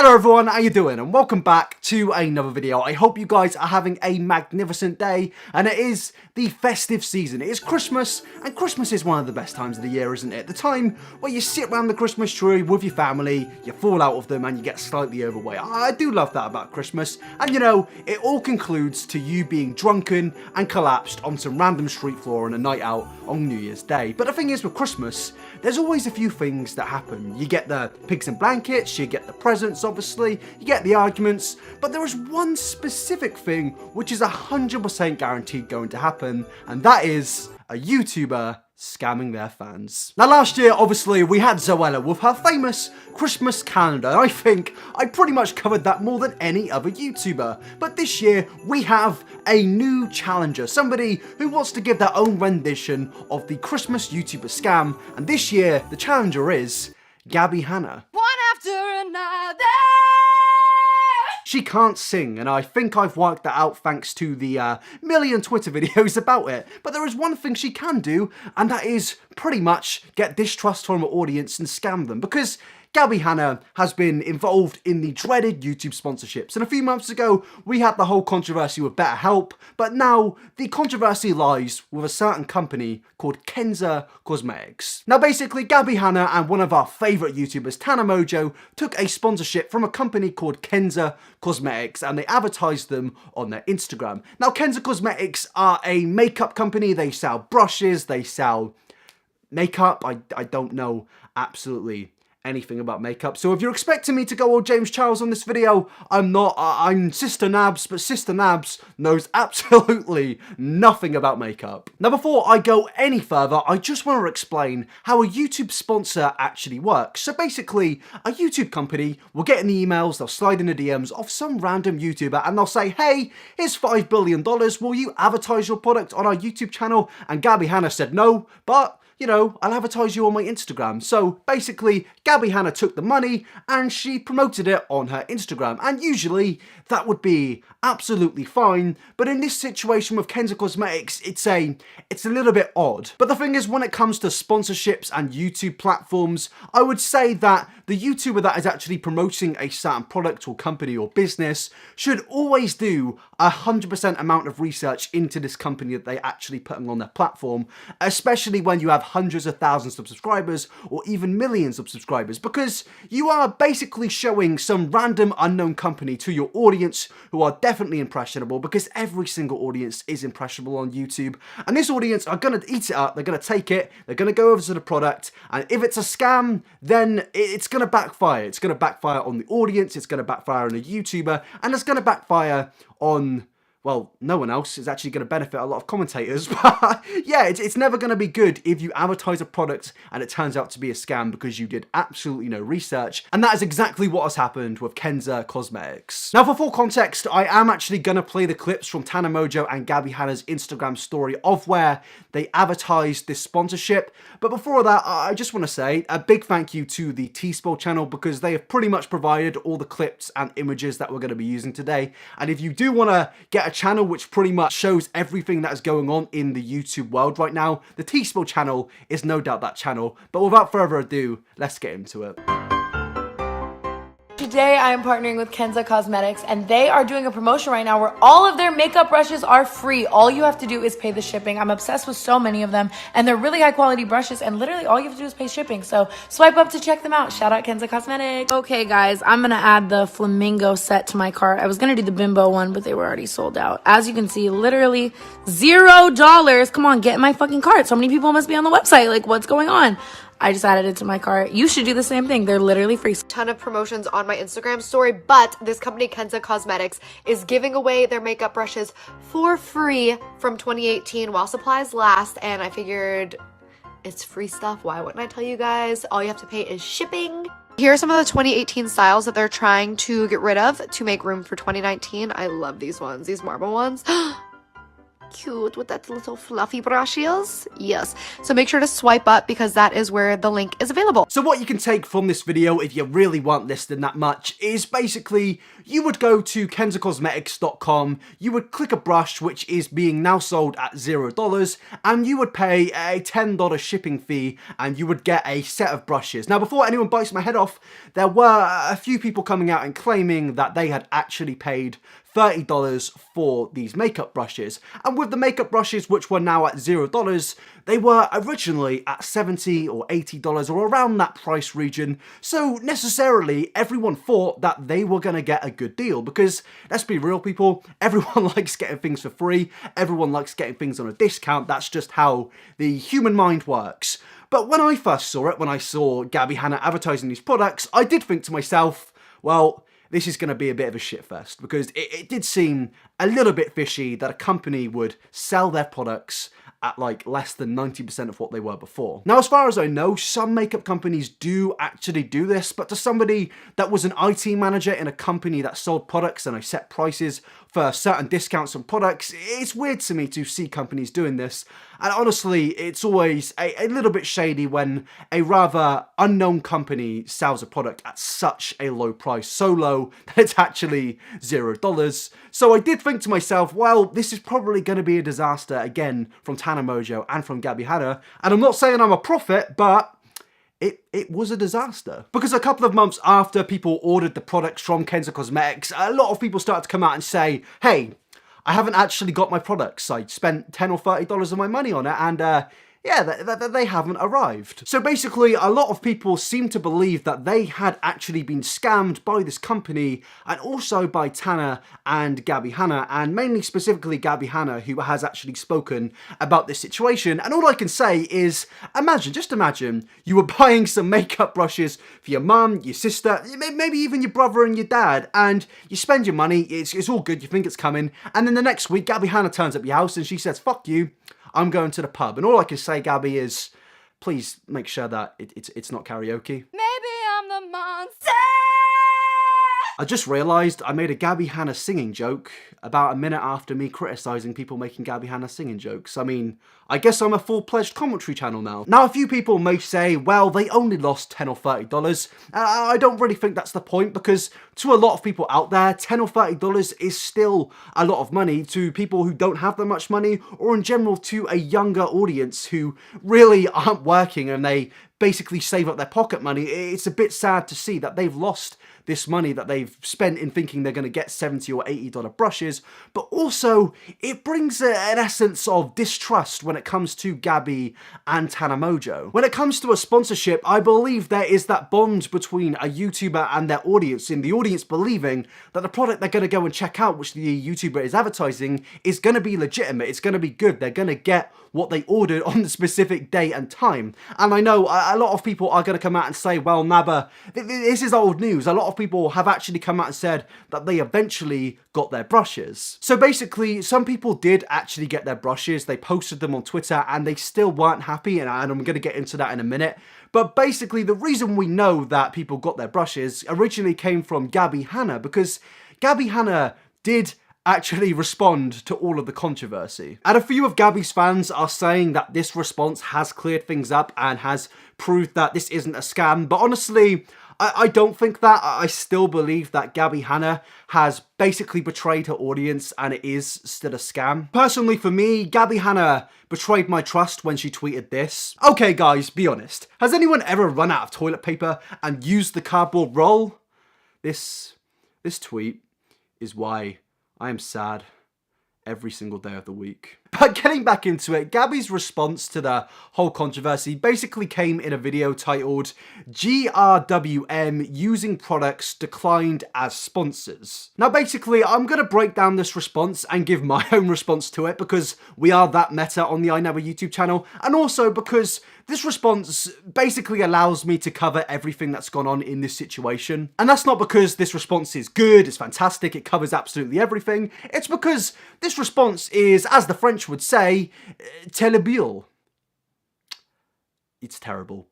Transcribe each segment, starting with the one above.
Hello everyone, how you doing? And welcome back to another video. I hope you guys are having a magnificent day, and it is the festive season. It is Christmas, and Christmas is one of the best times of the year, isn't it? The time where you sit around the Christmas tree with your family, you fall out of them, and you get slightly overweight. I do love that about Christmas, and you know, it all concludes to you being drunken and collapsed on some random street floor on a night out on New Year's Day. But the thing is, with Christmas, there's always a few things that happen. You get the pigs and blankets, you get the presents, obviously, you get the arguments, but there is one specific thing which is 100% guaranteed going to happen, and that is a YouTuber scamming their fans. Now last year, obviously, we had Zoella with her famous Christmas calendar. I think I pretty much covered that more than any other YouTuber. But this year, we have a new challenger, somebody who wants to give their own rendition of the Christmas YouTuber scam, and this year, the challenger is Gabbie Hanna. One after another. She can't sing, and I think I've worked that out thanks to the million Twitter videos about it. But there is one thing she can do, and that is pretty much get distrust from her audience and scam them. Because Gabbie Hanna has been involved in the dreaded YouTube sponsorships, and a few months ago we had the whole controversy with BetterHelp, but now the controversy lies with a certain company called Kenza Cosmetics. Now basically, Gabbie Hanna and one of our favourite YouTubers, Tana Mojo, took a sponsorship from a company called Kenza Cosmetics, and they advertised them on their Instagram. Now Kenza Cosmetics are a makeup company. They sell brushes, they sell makeup. I don't know absolutely anything about makeup, so if you're expecting me to go all James Charles on this video, I'm not. I'm Sister Nabs, but Sister Nabs knows absolutely nothing about makeup. Now before I go any further, I just want to explain how a YouTube sponsor actually works. So basically, a YouTube company will get in the emails, they'll slide in the DMs of some random YouTuber, and they'll say, hey, here's $5 billion, will you advertise your product on our YouTube channel? And Gabbie Hanna said no, but you know, I'll advertise you on my Instagram. So basically, Gabbie Hanna took the money and she promoted it on her Instagram. And usually that would be absolutely fine. But in this situation with Kenza Cosmetics, it's a little bit odd. But the thing is, when it comes to sponsorships and YouTube platforms, I would say that the YouTuber that is actually promoting a certain product or company or business should always do 100% amount of research into this company that they actually putting on their platform, especially when you have hundreds of thousands of subscribers or even millions of subscribers, because you are basically showing some random unknown company to your audience who are definitely impressionable, because every single audience is impressionable on YouTube, and this audience are going to eat it up, they're going to take it, they're going to go over to the product, and if it's a scam, then it's going to backfire. It's going to backfire on the audience, it's going to backfire on the YouTuber, and it's going to backfire on, well, no one else. Is actually going to benefit a lot of commentators. But yeah, it's never going to be good if you advertise a product and it turns out to be a scam because you did absolutely no research. And that is exactly what has happened with Kenza Cosmetics. Now, for full context, I am actually going to play the clips from Tana Mojo and Gabbie Hanna's Instagram story of where they advertised this sponsorship. But before that, I just want to say a big thank you to the Teaspill channel, because they have pretty much provided all the clips and images that we're going to be using today. And if you do want to get a channel which pretty much shows everything that is going on in the YouTube world right now, the Teaspill channel is no doubt that channel. But without further ado, let's get into it. Today I am partnering with Kenza Cosmetics, and they are doing a promotion right now where all of their makeup brushes are free. All you have to do is pay the shipping. I'm obsessed with so many of them, and they're really high quality brushes, and literally all you have to do is pay shipping. So swipe up to check them out. Shout out Kenza Cosmetics. Okay guys, I'm gonna add the flamingo set to my cart. I was gonna do the bimbo one, but they were already sold out. As you can see, literally $0. Come on, get in my fucking cart. So many people must be on the website. Like, what's going on? I just added it to my cart. You should do the same thing. They're literally free. Ton of promotions on my Instagram story, but this company, Kenza Cosmetics, is giving away their makeup brushes for free from 2018 while supplies last, and I figured it's free stuff. Why wouldn't I tell you guys? All you have to pay is shipping. Here are some of the 2018 styles that they're trying to get rid of to make room for 2019. I love these ones, these marble ones. cute with that little fluffy brushes. Yes. So make sure to swipe up because that is where the link is available. So what you can take from this video, if you really weren't listening that much, is basically you would go to kenzacosmetics.com, you would click a brush which is being now sold at $0, and you would pay a $10 shipping fee, and you would get a set of brushes. Now, before anyone bites my head off, there were a few people coming out and claiming that they had actually paid $30 for these makeup brushes. And with the makeup brushes, which were now at $0, they were originally at $70 or $80 or around that price region. So necessarily everyone thought that they were going to get a good deal because, let's be real people, everyone likes getting things for free. Everyone likes getting things on a discount. That's just how the human mind works. But when I first saw it, when I saw Gabbie Hanna advertising these products, I did think to myself, well, this is going to be a bit of a shitfest because it did seem a little bit fishy that a company would sell their products at like less than 90% of what they were before. Now, as far as I know, some makeup companies do actually do this, but to somebody that was an IT manager in a company that sold products and I set prices for certain discounts on products, it's weird to me to see companies doing this. And honestly, it's always a little bit shady when a rather unknown company sells a product at such a low price, so low that it's actually $0. So I did think to myself, well, this is probably going to be a disaster again from Tana Mojo and from Gabbie Hanna. And I'm not saying I'm a prophet, but it was a disaster. Because a couple of months after people ordered the products from Kenza Cosmetics, a lot of people started to come out and say, hey, I haven't actually got my products. I spent $10 or $30 of my money on it, and yeah, they haven't arrived. So basically, a lot of people seem to believe that they had actually been scammed by this company and also by Tana and Gabbie Hanna, and mainly specifically Gabbie Hanna, who has actually spoken about this situation. And all I can say is, just imagine you were buying some makeup brushes for your mum, your sister, maybe even your brother and your dad, and you spend your money, it's all good, you think it's coming, and then the next week, Gabbie Hanna turns up your house and she says, fuck you, I'm going to the pub. And all I can say, Gabbie, is please make sure that it's not karaoke. Maybe I'm the monster. I just realised I made a Gabbie Hanna singing joke about a minute after me criticising people making Gabbie Hanna singing jokes. I mean, I guess I'm a full-pledged commentary channel now. Now, a few people may say, well, they only lost $10 or $30. I don't really think that's the point because to a lot of people out there, $10 or $30 is still a lot of money to people who don't have that much money, or in general to a younger audience who really aren't working and they basically save up their pocket money. It's a bit sad to see that they've lost this money that they've spent in thinking they're going to get $70 or $80 brushes, but also it brings an essence of distrust when it comes to Gabbie and Tana Mojo. When it comes to a sponsorship, I believe there is that bond between a YouTuber and their audience, in the audience believing that the product they're going to go and check out, which the YouTuber is advertising, is going to be legitimate, it's going to be good, they're going to get what they ordered on the specific day and time. And I know a lot of people are going to come out and say, well, Nabba, this is old news. A lot of people have actually come out and said that they eventually got their brushes. So basically, some people did actually get their brushes. They posted them on Twitter and they still weren't happy, and I'm going to get into that in a minute. But basically, the reason we know that people got their brushes originally came from Gabbie Hanna, because Gabbie Hanna did actually respond to all of the controversy. And a few of Gabbie's fans are saying that this response has cleared things up and has proved that this isn't a scam. But honestly, I don't think that. I still believe that Gabbie Hanna has basically betrayed her audience and it is still a scam. Personally, for me, Gabbie Hanna betrayed my trust when she tweeted this. Okay guys, be honest. Has anyone ever run out of toilet paper and used the cardboard roll? This tweet is why I am sad every single day of the week. But getting back into it, Gabbie's response to the whole controversy basically came in a video titled GRWM Using Products Declined as Sponsors. Now basically, I'm going to break down this response and give my own response to it because we are that meta on the I Never YouTube channel, and also because this response basically allows me to cover everything that's gone on in this situation. And that's not because this response is good, it's fantastic, it covers absolutely everything. It's because this response is, as the French would say, terrible. It's terrible.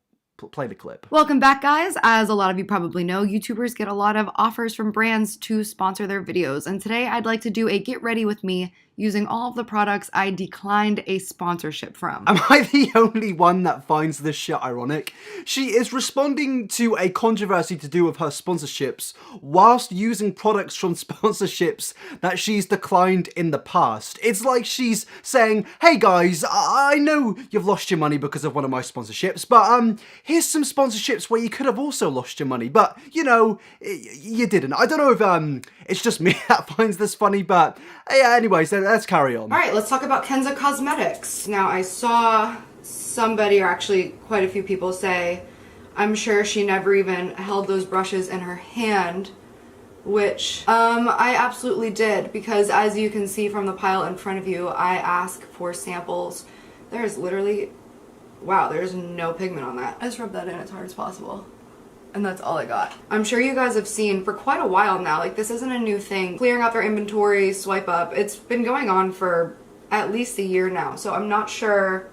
Play the clip. Welcome back, guys. As a lot of you probably know, YouTubers get a lot of offers from brands to sponsor their videos. And today I'd like to do a get ready with me using all of the products I declined a sponsorship from. Am I the only one that finds this shit ironic? She is responding to a controversy to do with her sponsorships whilst using products from sponsorships that she's declined in the past. It's like she's saying, hey guys, I know you've lost your money because of one of my sponsorships, but here's some sponsorships where you could have also lost your money, but you know, you didn't. I don't know if it's just me that finds this funny, but yeah, anyways, let's carry on. All right, let's talk about Kenza Cosmetics. Now, I saw somebody, or actually quite a few people, say, I'm sure she never even held those brushes in her hand, which I absolutely did, because as you can see from the pile in front of you, I ask for samples. There's literally, wow, there's no pigment on that. I just rubbed that in as hard as possible. And that's all I got. I'm sure you guys have seen for quite a while now, like this isn't a new thing. Clearing out their inventory, swipe up, it's been going on for at least a year now. So I'm not sure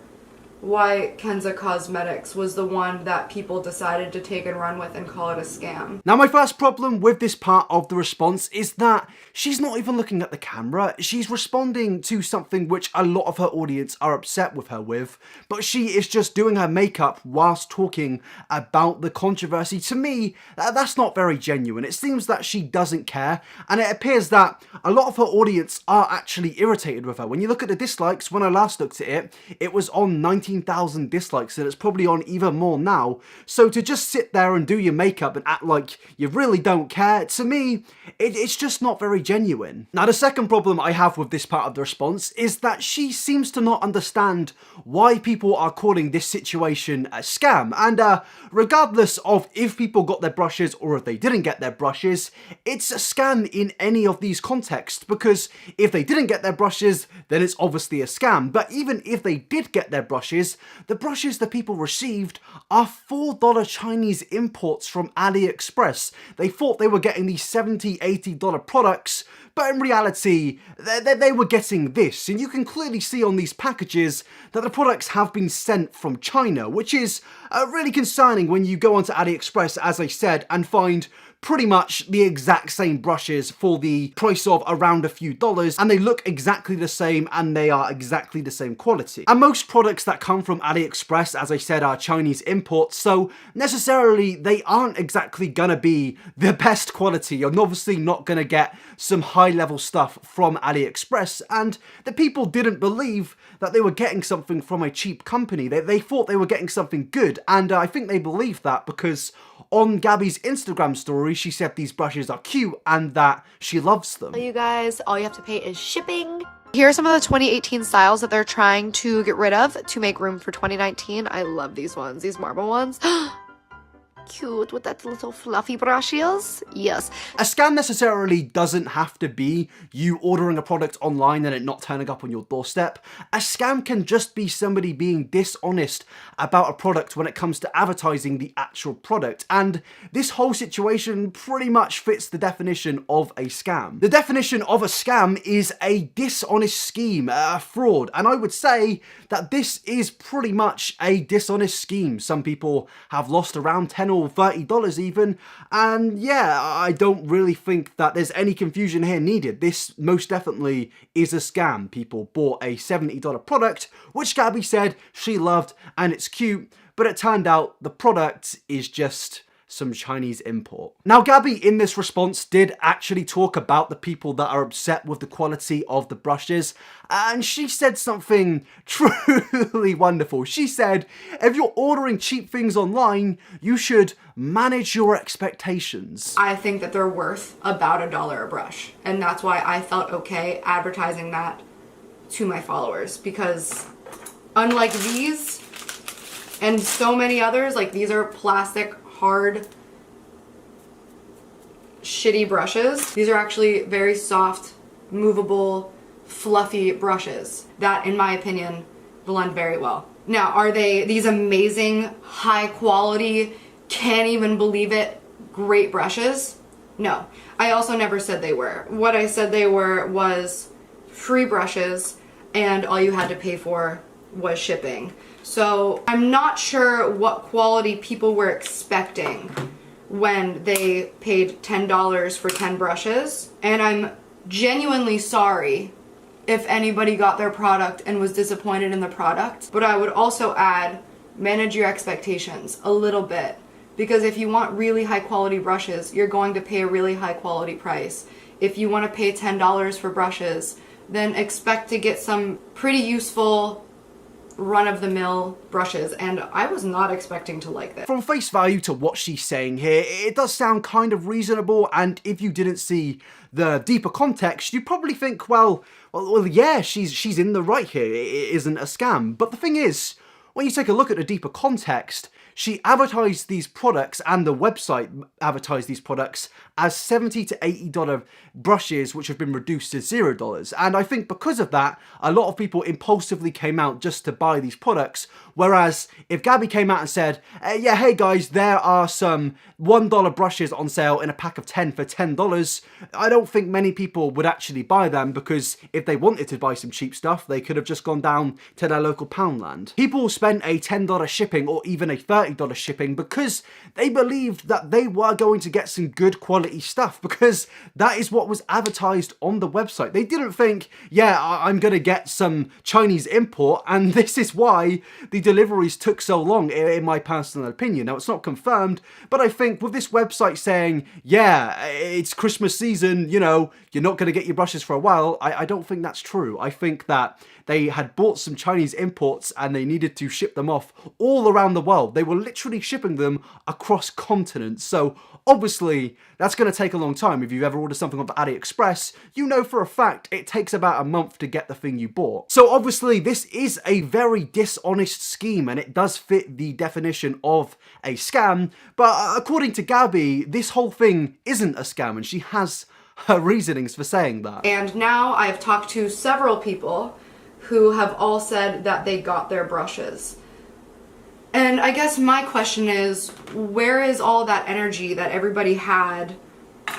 why Kenza Cosmetics was the one that people decided to take and run with and call it a scam. Now, my first problem with this part of the response is that she's not even looking at the camera. She's responding to something which a lot of her audience are upset with her with, but she is just doing her makeup whilst talking about the controversy. To me, that's not very genuine. It seems that she doesn't care, and it appears that a lot of her audience are actually irritated with her. When you look at the dislikes, when I last looked at it, it was on 19,000 dislikes, and it's probably on even more now. So to just sit there and do your makeup and act like you really don't care, to me, it's just not very genuine. Now, the second problem I have with this part of the response is that she seems to not understand why people are calling this situation a scam. And regardless of if people got their brushes or if they didn't get their brushes, it's a scam in any of these contexts, because if they didn't get their brushes, then it's obviously a scam. But even if they did get their brushes, the brushes that people received are $4 Chinese imports from Aliexpress. They thought they were getting these $70, $80 products, but in reality, they were getting this. And you can clearly see on these packages that the products have been sent from China, which is really concerning when you go onto Aliexpress, as I said, and find pretty much the exact same brushes for the price of around a few dollars, and they look exactly the same and they are exactly the same quality. And most products that come from Aliexpress, as I said, are Chinese imports, so necessarily they aren't exactly gonna be the best quality. You're obviously not gonna get some high level stuff from Aliexpress, and the people didn't believe that they were getting something from a cheap company. They thought they were getting something good, and I think they believed that because on Gabbie's Instagram story, she said these brushes are cute and that she loves them. You guys, all you have to pay is shipping. Here are some of the 2018 styles that they're trying to get rid of to make room for 2019. I love these ones, these marble ones. Cute with that little fluffy brushes. Yes. A scam necessarily doesn't have to be you ordering a product online and it not turning up on your doorstep. A scam can just be somebody being dishonest about a product when it comes to advertising the actual product. And this whole situation pretty much fits the definition of a scam. The definition of a scam is a dishonest scheme, a fraud. And I would say that this is pretty much a dishonest scheme. Some people have lost around $10 or $30 even, and yeah, I don't really think that there's any confusion here needed. This most definitely is a scam. People bought a $70 product, which Gabbie said she loved and it's cute, but it turned out the product is just some Chinese import. Now, Gabbie in this response did actually talk about the people that are upset with the quality of the brushes, and she said something truly wonderful. She said, if you're ordering cheap things online, you should manage your expectations. I think that they're worth about $1 a brush, and that's why I felt okay advertising that to my followers, because unlike these and so many others, like these are plastic, hard, shitty brushes. These are actually very soft, movable, fluffy brushes that, in my opinion, blend very well. Now, are they these amazing, high quality, can't even believe it, great brushes? No. I also never said they were. What I said they were was free brushes, and all you had to pay for was shipping. So I'm not sure what quality people were expecting when they paid $10 for 10 brushes, and I'm genuinely sorry if anybody got their product and was disappointed in the product. But I would also add, manage your expectations a little bit. Because if you want really high quality brushes, you're going to pay a really high quality price. If you want to pay $10 for brushes, then expect to get some pretty useful run-of-the-mill brushes, and I was not expecting to like this. From face value to what she's saying here, it does sound kind of reasonable, and if you didn't see the deeper context, you'd probably think, well, yeah, she's in the right here, it isn't a scam. But the thing is, when you take a look at the deeper context, she advertised these products, and the website advertised these products as $70 to $80 brushes, which have been reduced to $0. And I think because of that, a lot of people impulsively came out just to buy these products. Whereas if Gabbie came out and said, yeah, hey guys, there are some $1 brushes on sale in a pack of 10 for $10, I don't think many people would actually buy them, because if they wanted to buy some cheap stuff, they could have just gone down to their local Poundland. People spent a $10 shipping or even a $30 shipping because they believed that they were going to get some good quality stuff, because that is what was advertised on the website. They didn't think, yeah, I'm gonna get some Chinese import, and this is why the deliveries took so long, in my personal opinion. Now, it's not confirmed, but I think with this website saying, yeah, it's Christmas season, you know, you're not gonna get your brushes for a while, I don't think that's true. I think that they had bought some Chinese imports and they needed to ship them off all around the world. They were literally shipping them across continents. So obviously that's going to take a long time. If you've ever ordered something off Aliexpress, you know for a fact it takes about a month to get the thing you bought. So obviously this is a very dishonest scheme, and it does fit the definition of a scam. But according to Gabbie, this whole thing isn't a scam, and she has her reasonings for saying that. And now I've talked to several people who have all said that they got their brushes. And I guess my question is, where is all that energy that everybody had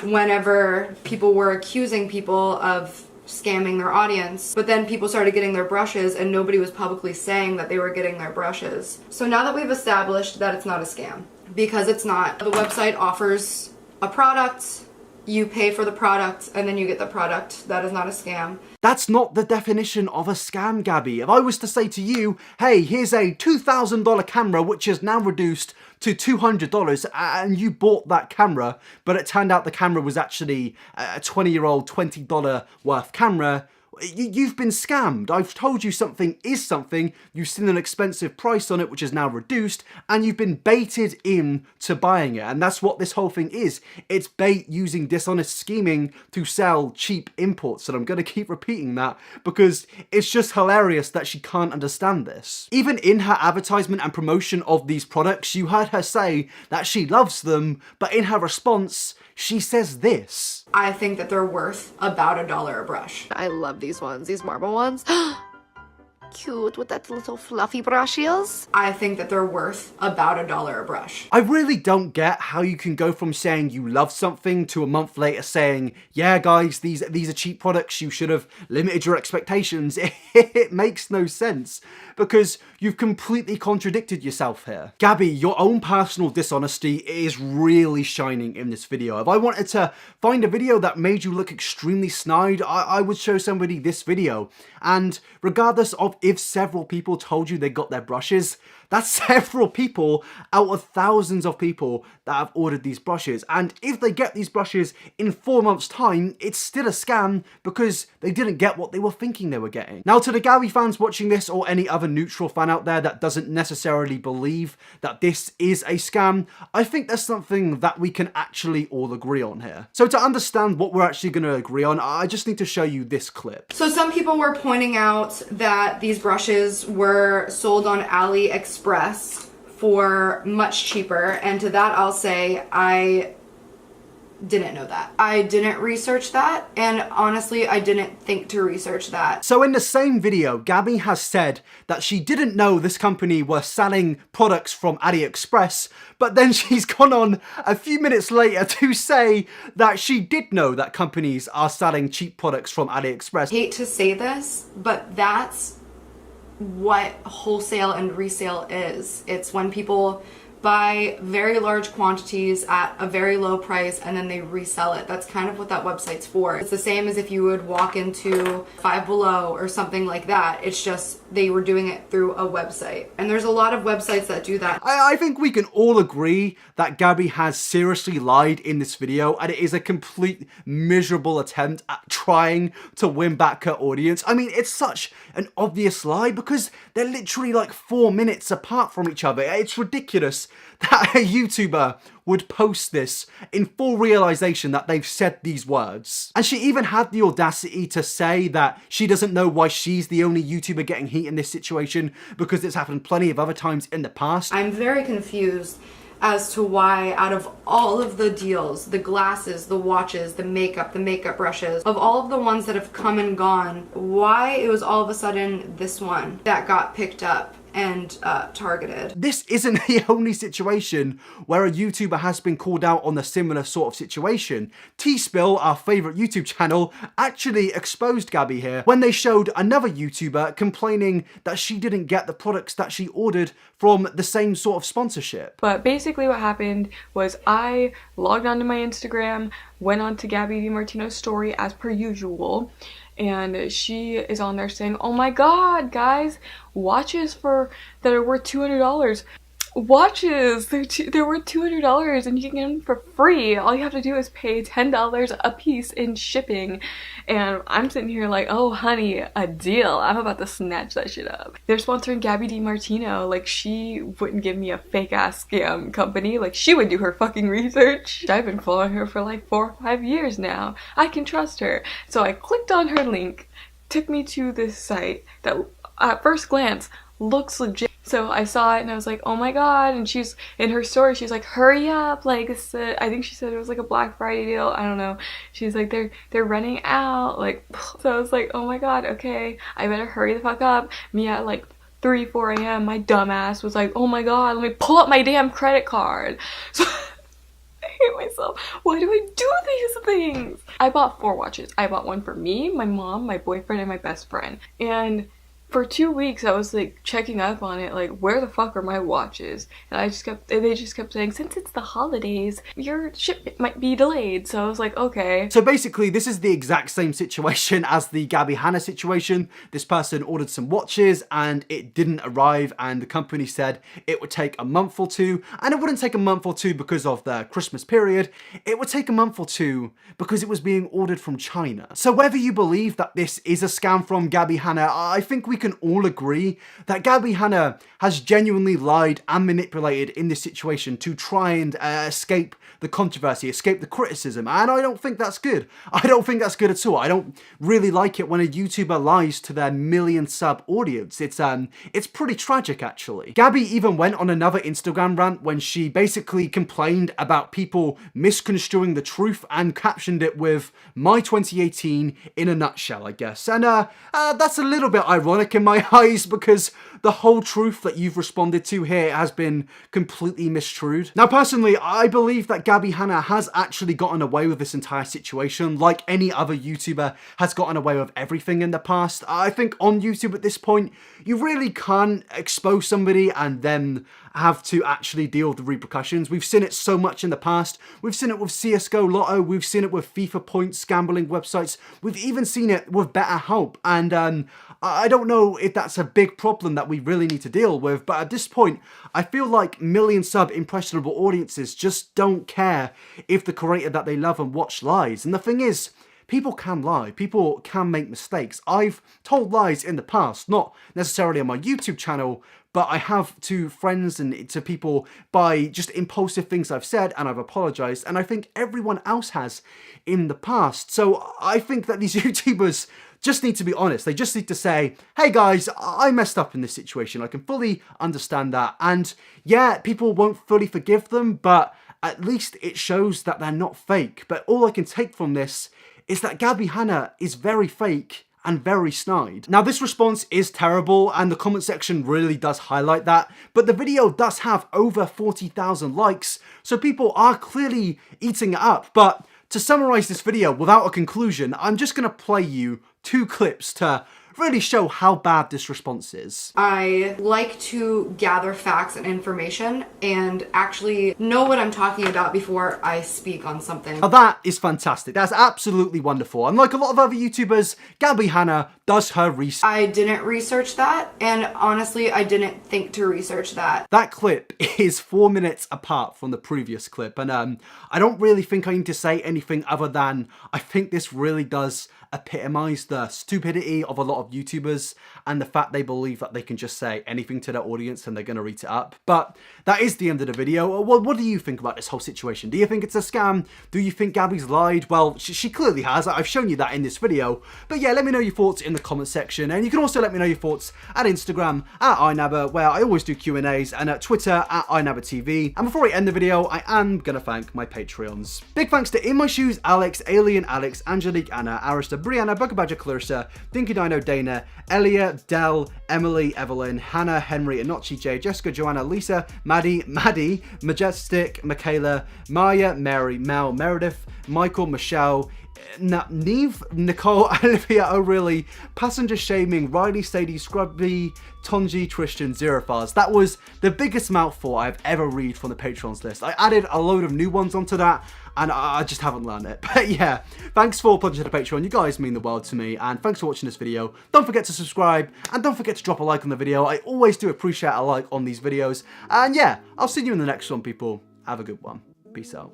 whenever people were accusing people of scamming their audience, but then people started getting their brushes and nobody was publicly saying that they were getting their brushes? So now that we've established that it's not a scam, because it's not, the website offers a product, you pay for the product, and then you get the product. That is not a scam. That's not the definition of a scam, Gabbie. If I was to say to you, hey, here's a $2,000 camera which is now reduced to $200, and you bought that camera, but it turned out the camera was actually a 20-year-old $20 worth camera, you've been scammed. I've told you something is something, you've seen an expensive price on it which is now reduced, and you've been baited into buying it. And that's what this whole thing is. It's bait using dishonest scheming to sell cheap imports. And I'm going to keep repeating that because it's just hilarious that she can't understand this. Even in her advertisement and promotion of these products, you heard her say that she loves them, but in her response, she says this. I think that they're worth about $1 a brush. I love these ones, these marble ones. Cute with that little fluffy brushes. I think that they're worth about $1 a brush. I really don't get how you can go from saying you love something to a month later saying, yeah guys, these are cheap products, you should have limited your expectations. It makes no sense, because you've completely contradicted yourself here. Gabbie, your own personal dishonesty is really shining in this video. If I wanted to find a video that made you look extremely snide, I would show somebody this video. And regardless of if several people told you they got their brushes, that's several people out of thousands of people that have ordered these brushes. And if they get these brushes in 4 months' time, it's still a scam because they didn't get what they were thinking they were getting. Now, to the Gabbie fans watching this, or any other neutral fan out there that doesn't necessarily believe that this is a scam, I think there's something that we can actually all agree on here. So to understand what we're actually going to agree on, I just need to show you this clip. So some people were pointing out that these brushes were sold on Aliexpress for much cheaper, and to that I'll say I didn't know that. I didn't research that, and honestly I didn't think to research that. So in the same video, Gabbie has said that she didn't know this company were selling products from Aliexpress, but then she's gone on a few minutes later to say that she did know that companies are selling cheap products from Aliexpress. I hate to say this, but that's what wholesale and resale is. It's when people buy very large quantities at a very low price and then they resell it. That's kind of what that website's for. It's the same as if you would walk into Five Below or something like that. It's just they were doing it through a website. And there's a lot of websites that do that. I think we can all agree that Gabbie has seriously lied in this video, and it is a complete miserable attempt at trying to win back her audience. I mean, it's such an obvious lie because they're literally like 4 minutes apart from each other. It's ridiculous that a YouTuber would post this in full realization that they've said these words. And she even had the audacity to say that she doesn't know why she's the only YouTuber getting heat in this situation because it's happened plenty of other times in the past. I'm very confused as to why out of all of the deals, the glasses, the watches, the makeup brushes, of all of the ones that have come and gone, why it was all of a sudden this one that got picked up and targeted. This isn't the only situation where a YouTuber has been called out on a similar sort of situation. Teaspill, our favourite YouTube channel, actually exposed Gabbie here when they showed another YouTuber complaining that she didn't get the products that she ordered from the same sort of sponsorship. But basically what happened was I logged onto my Instagram, went on to Gabbie DiMartino's story as per usual, and she is on there saying, oh my god, guys, watches that are worth $200. Watches, they're worth $200 and you can get them for free. All you have to do is pay $10 a piece in shipping. And I'm sitting here like, oh honey, a deal. I'm about to snatch that shit up. They're sponsoring Gabbie DiMartino. Like, she wouldn't give me a fake ass scam company. Like, she would do her fucking research. I've been following her for like 4 or 5 years now. I can trust her. So I clicked on her link, took me to this site that at first glance looks legit. So I saw it and I was like, oh my god. And she's in her story, she's like, hurry up, like I think she said it was like a Black Friday deal, I don't know. She's like, they're running out, like. So I was like, oh my god, okay, I better hurry the fuck up. Me at like 4 a.m. my dumbass was like, oh my god, let me pull up my damn credit card. So I hate myself. Why do I do these things? I bought 4 watches. I bought one for me, my mom, my boyfriend, and my best friend. And for 2 weeks I was like checking up on it, like, where the fuck are my watches? And they just kept saying, since it's the holidays, your shipment might be delayed. So I was like, okay. So basically this is the exact same situation as the Gabbie Hanna situation. This person ordered some watches and it didn't arrive, and the company said it would take a month or 2, and it wouldn't take a month or 2 because of the Christmas period. It would take a month or 2 because it was being ordered from China. So whether you believe that this is a scam from Gabbie Hanna, I think we can all agree that Gabbie Hanna has genuinely lied and manipulated in this situation to try and escape the controversy, escape the criticism, and I don't think that's good. I don't think that's good at all. I don't really like it when a YouTuber lies to their 1 million sub audience. It's pretty tragic, actually. Gabbie even went on another Instagram rant when she basically complained about people misconstruing the truth and captioned it with "My 2018 in a nutshell," I guess. And that's a little bit ironic in my eyes because the whole truth that you've responded to here has been completely mistrued. Now, personally, I believe that Gabbie Hanna has actually gotten away with this entire situation, like any other YouTuber has gotten away with everything in the past. I think on YouTube at this point, you really can't expose somebody and then have to actually deal with the repercussions. We've seen it so much in the past. We've seen it with CSGO Lotto, we've seen it with FIFA points, gambling websites, we've even seen it with BetterHelp, and I don't know if that's a big problem that we really need to deal with, but at this point, I feel like million sub impressionable audiences just don't care if the creator that they love and watch lies. And the thing is, people can lie, people can make mistakes. I've told lies in the past, not necessarily on my YouTube channel, but I have to friends and to people by just impulsive things I've said, and I've apologized, and I think everyone else has in the past. So I think that these YouTubers just need to be honest. They just need to say, hey guys, I messed up in this situation. I can fully understand that. And yeah, people won't fully forgive them, but at least it shows that they're not fake. But all I can take from this is that Gabbie Hanna is very fake and very snide. Now, this response is terrible, and the comment section really does highlight that, but the video does have over 40,000 likes, so people are clearly eating it up. But to summarize this video without a conclusion, I'm just gonna play you 2 clips to really show how bad this response is. I like to gather facts and information and actually know what I'm talking about before I speak on something. Now that is fantastic. That's absolutely wonderful. And like a lot of other YouTubers, Gabbie Hanna does her research. I didn't research that, and honestly, I didn't think to research that. That clip is 4 minutes apart from the previous clip, and I don't really think I need to say anything other than I think this really does epitomise the stupidity of a lot of YouTubers and the fact they believe that they can just say anything to their audience and they're going to read it up. But that is the end of the video. What do you think about this whole situation? Do you think it's a scam? Do you think Gabbie's lied? Well, she clearly has. I've shown you that in this video. But yeah, let me know your thoughts in the comment section, and you can also let me know your thoughts at Instagram at iNabber, where I always do Q&As, and at Twitter at iNabberTV. And before I end the video, I am going to thank my Patreons. Big thanks to In My Shoes, Alex, Alien Alex, Angelika Anna, Arista, Brianna, Bugger Badger Clarissa, Dinky Dino Dana, Elia, Dell, Emily, Evelyn, Hannah, Henry, Anochi J, Jessica, Joanna, Lisa, Maddie, Majestic, Michaela, Maya, Mary, Mel, Meredith, Michael, Michelle, Neve, Nicole, Olivia, O'Reilly, Passenger Shaming, Riley, Sadie, Scrubby, Tonji, Tristan, Zerafars. That was the biggest mouthful I've ever read from the Patrons list. I added a load of new ones onto that, and I just haven't learned it. But yeah, thanks for pledging to the Patreon. You guys mean the world to me, and thanks for watching this video. Don't forget to subscribe, and don't forget to drop a like on the video. I always do appreciate a like on these videos. And yeah, I'll see you in the next one, people. Have a good one. Peace out.